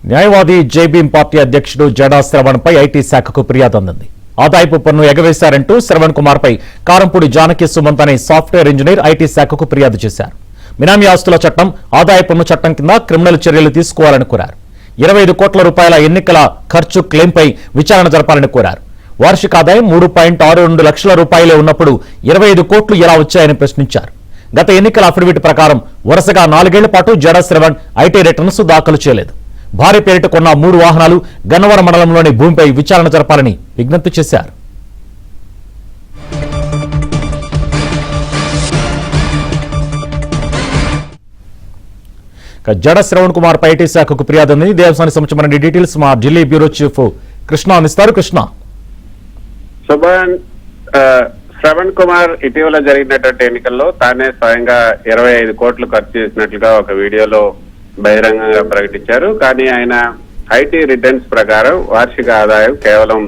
న్యాయవాది జైభీం పార్టీ అధ్యక్షుడు జడా శ్రవణ్ పై ఐటీ శాఖకు ఫిర్యాదు అందింది. ఆదాయపు పన్ను ఎగవేశారంటూ శ్రవణ్ కుమార్ పై కారంపూడి జానకి సుమంత్ అనే సాఫ్ట్వేర్ ఇంజనీర్ ఐటీ శాఖకు ఫిర్యాదు చేశారు. బినామీ ఆస్తుల చట్టం, ఆదాయ పన్ను చట్టం కింద క్రిమినల్ చర్యలు తీసుకోవాలని కోరారు. 25 కోట్ల రూపాయల ఎన్నికల ఖర్చు క్లెయిమ్పై విచారణ జరపాలని కోరారు. వార్షిక ఆదాయం 3.62 లక్షల రూపాయలే ఉన్నప్పుడు 25 కోట్లు ఎలా వచ్చాయని ప్రశ్నించారు. గత ఎన్నికల అఫిడవిట్ ప్రకారం వరుసగా 4 ఏళ్ల పాటు జడా శ్రవణ్ ఐటీ రిటర్న్స్ దాఖలు చేయలేదు. భార్య పేరిట కొన్న 3 వాహనాలు గన్నవరం మండలంలోని భూమిపై విచారణ జరపాలని విజ్ఞప్తి చేశారు. జడా శ్రవణ్ కుమార్ పై ఐటీ శాఖకు ఫిర్యాదు అందింది. దేవస్థానం సంబంధించిన డీటెయిల్స్ మా ఢిల్లీ బ్యూరో చీఫ్ కృష్ణ అందిస్తారు. కృష్ణ, శ్రవణ్ కుమార్ ఇటీవల జరిగినటువంటి ఎన్నికల్లో తానే స్వయంగా 25 కోట్లు ఖర్చు చేసినట్లుగా ఒక వీడియోలో బహిరంగంగా ప్రకటించారు. కానీ ఆయన ఐటీ రిటర్న్స్ ప్రకారం వార్షిక ఆదాయం కేవలం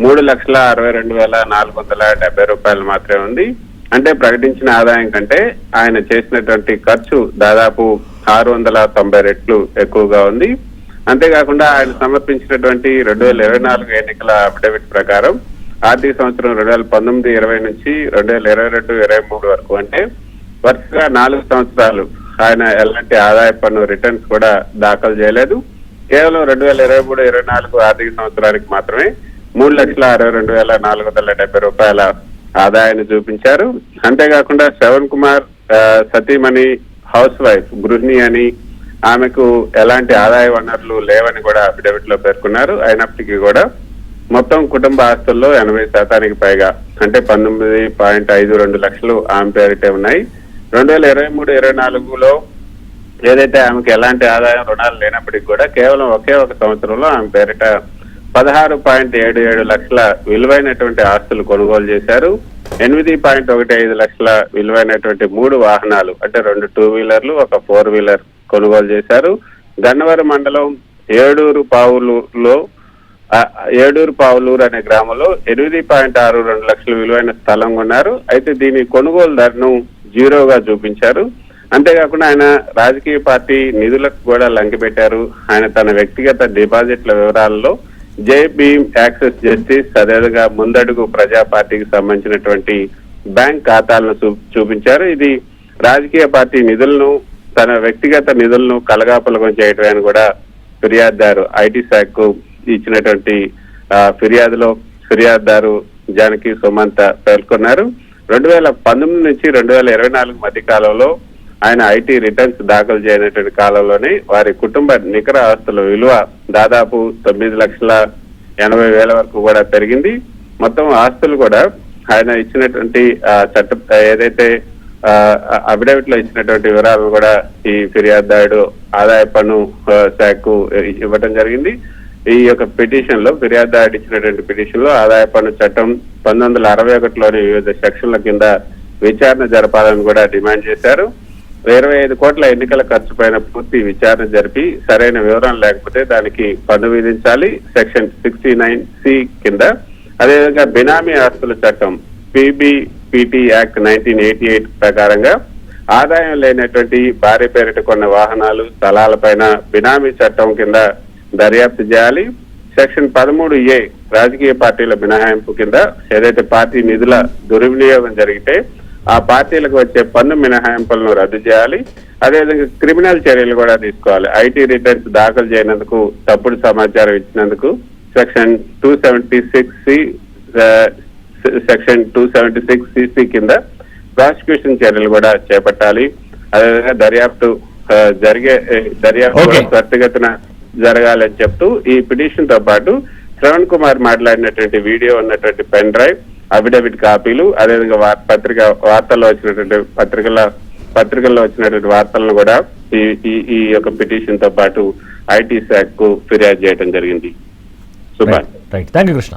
3,62,470 రూపాయలు మాత్రమే ఉంది. అంటే ప్రకటించిన ఆదాయం కంటే ఆయన చేసినటువంటి ఖర్చు దాదాపు 690 రెట్లు ఎక్కువగా ఉంది. అంతేకాకుండా ఆయన సమర్పించినటువంటి 2024 ఎన్నికల అఫిడవిట్ ప్రకారం ఆర్థిక సంవత్సరం 2019-20 నుంచి 2022-23 వరకు, అంటే వరుసగా 4 సంవత్సరాలు ఆయన ఎలాంటి ఆదాయ పన్ను రిటర్న్స్ కూడా దాఖలు చేయలేదు. కేవలం 2023-24 ఆర్థిక సంవత్సరానికి మాత్రమే 3,62,470 రూపాయల ఆదాయాన్ని చూపించారు. అంతేకాకుండా శ్రవణ్ కుమార్ సతీమణి హౌస్ వైఫ్, గృహిణి అని, ఆమెకు ఎలాంటి ఆదాయ వనరులు లేవని కూడా అఫిడవిట్ లో పేర్కొన్నారు. అయినప్పటికీ కూడా మొత్తం కుటుంబ ఆస్తుల్లో 80% పైగా, అంటే 19.52 లక్షలు ఆమె పేరిటే ఉన్నాయి. 2023-24లో ఏదైతే ఆమెకు ఎలాంటి ఆదాయం రుణాలు లేనప్పటికీ కూడా కేవలం ఒకే ఒక సంవత్సరంలో ఆమె పేరిట 16.77 లక్షల విలువైనటువంటి ఆస్తులు కొనుగోలు చేశారు. 8.15 లక్షల విలువైనటువంటి 3 వాహనాలు, అంటే 2 2 వీలర్లు, ఒక 4 వీలర్ కొనుగోలు చేశారు. గన్నవరం మండలం ఏడూరు పావులూరు అనే గ్రామంలో 8.62 లక్షల విలువైన స్థలం కొన్నారు. అయితే దీని కొనుగోలు ధరను జీరోగా చూపించారు. అంతేకాకుండా ఆయన రాజకీయ పార్టీ నిధులకు కూడా లంకెపెట్టారు. ఆయన తన వ్యక్తిగత డిపాజిట్ల వివరాలలో జై భీమ్ యాక్సెస్ జస్టిస్, అదేవిధంగా ముందడుగు ప్రజా పార్టీకి సంబంధించినటువంటి బ్యాంక్ ఖాతాలను చూపించారు. ఇది రాజకీయ పార్టీ నిధులను, తన వ్యక్తిగత నిధులను కలగాపులగం చేయటమని కూడా ఫిర్యాదుదారు ఐటీ శాఖకు ఇచ్చినటువంటి ఫిర్యాదులో ఫిర్యాదుదారు జానకి సుమంత పేర్కొన్నారు. 2019 నుంచి 2024 మధ్య కాలంలో ఆయన ఐటీ రిటర్న్స్ దాఖలు చేయనటువంటి కాలంలోనే వారి కుటుంబ నికర ఆస్తుల విలువ దాదాపు 9,80,000 వరకు కూడా పెరిగింది. మొత్తం ఆస్తులు కూడా ఆయన ఇచ్చినటువంటి చట్ట ఏదైతే అఫిడవిట్ లో ఇచ్చినటువంటి వివరాలను కూడా ఈ ఫిర్యాదుదారుడు ఆదాయ పన్ను శాఖకు ఇవ్వడం జరిగింది. ఈ యొక్క పిటిషన్ లో ఫిర్యాదుదారుడు ఇచ్చినటువంటి పిటిషన్ లో ఆదాయ పన్ను చట్టం 1961లోని వివిధ సెక్షన్ల కింద విచారణ జరపాలని కూడా డిమాండ్ చేశారు. 25 కోట్ల ఎన్నికల ఖర్చు పైన పూర్తి విచారణ జరిపి సరైన వివరణ లేకపోతే దానికి పన్ను విధించాలి, సెక్షన్ 69C కింద. అదేవిధంగా బినామీ ఆస్తుల చట్టం PBPT యాక్ట్ 1988 ప్రకారంగా ఆదాయం లేనటువంటి భార్య పేరిట కొన్న వాహనాలు, స్థలాలపైన బినామీ చట్టం కింద దర్యాప్తు చేయాలి. సెక్షన్ 13A రాజకీయ పార్టీల మినహాయింపు కింద ఏదైతే పార్టీ నిధుల దుర్వినియోగం జరిగితే ఆ పార్టీలకు వచ్చే పన్ను మినహాయింపులను రద్దు చేయాలి. అదేవిధంగా క్రిమినల్ చర్యలు కూడా తీసుకోవాలి. ఐటీ రిటర్న్స్ దాఖలు చేయనందుకు, తప్పుడు సమాచారం ఇచ్చినందుకు సెక్షన్ 276C సెక్షన్ 276CC కింద ప్రాసిక్యూషన్ చర్యలు కూడా చేపట్టాలి. అదేవిధంగా దర్యాప్తు త్వరితగతిన జరగాలని చెప్తూ ఈ పిటిషన్ తో పాటు శ్రవణ్ కుమార్ మాట్లాడినటువంటి వీడియో ఉన్నటువంటి పెన్ డ్రైవ్, అఫిడవిట్ కాపీలు, అదేవిధంగా వార్తల్లో వచ్చినటువంటి పత్రికల్లో వచ్చినటువంటి వార్తలను కూడా ఈ యొక్క పిటిషన్ తో పాటు ఐటీ శాఖకు ఫిర్యాదు చేయడం జరిగింది. Thank you Krishna.